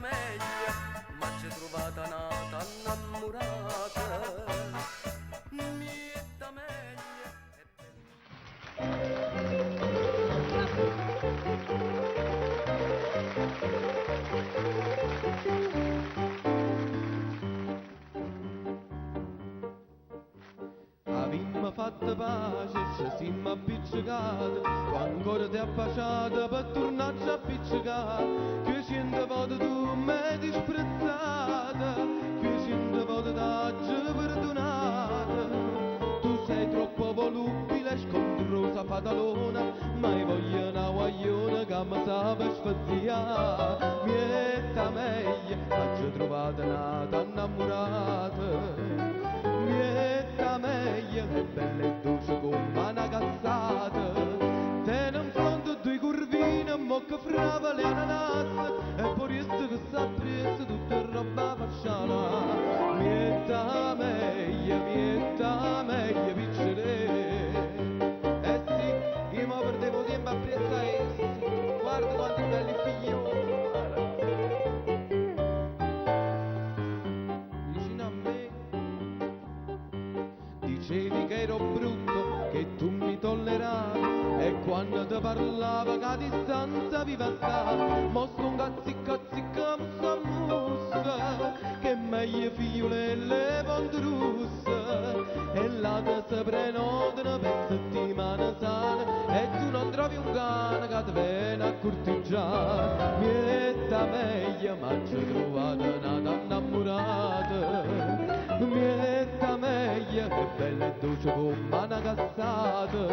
meglio, ma c'è trovata nata innamorata. Mietta meglio e Avimmo fatto pace, ci siamo appiccicati, quando ancora ti appasciata per tornarci a appiccicare. Che 100 volte tu mi hai disprezzata, che 100 volte t'aggi perdonata. Tu sei troppo volubile, scontrosa fatalona, ma io voglio una guagliona che mi sape sfaziare. Mietta meglio, oggi trovata nata innamorata. Mietta meglio, è bella e dolce come una cazzata. Tiene in fronte due curvine, mo che frava le ananas, e poi questo che sta preso tutta roba fasciana. Mietta meglio, piccere. Eh sì, io mi perdevo tempo a prezzare esso. Guarda quanti belli figlioli. Vicino a me dicevi che ero brutto, che tu mi tolleravi, e quando ti parlava che a distanza viva sta. Mo sto un cazzica mussa mussa, che è meglio figliole e le ponderusse, e là te si prenotano per settimana sana, e tu non trovi un cane che ti viene a corteggiare. Mietta meglio, ma c'è trovata una innamorata. Mietta meglio, che bella e dolce come una cazzata.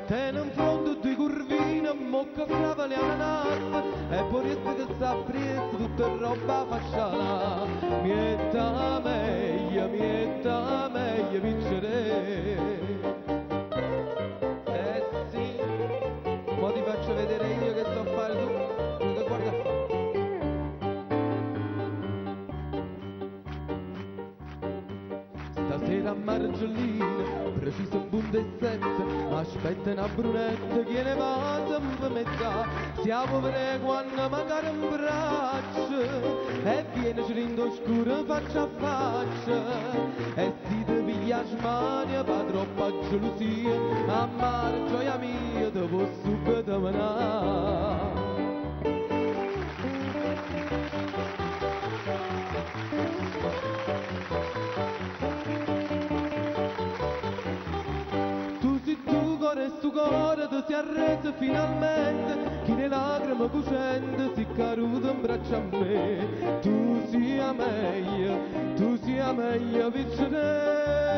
Tiene in fronte due curvine, mo che frava le ananas, e poi questo che sta preso tutta roba fasciana. Mietta meglio, piccere. Eh sì, mo ti faccio vedere io che sto a fare tu, che guarda a fare. Stasera a Margellina, preciso un punto e sette, ma aspetta una brunetta che ne va sempre metà. Siamo per quando magari un braccio, e viene cilindo scuro faccia a faccia, e si ti piglia smania per troppa gelosia, amare gioia mia te può subito menare. E sto cuore ti si arreso finalmente, chi le lacrime cucente si caruto in braccio a me. Tu sia meglio, piccere.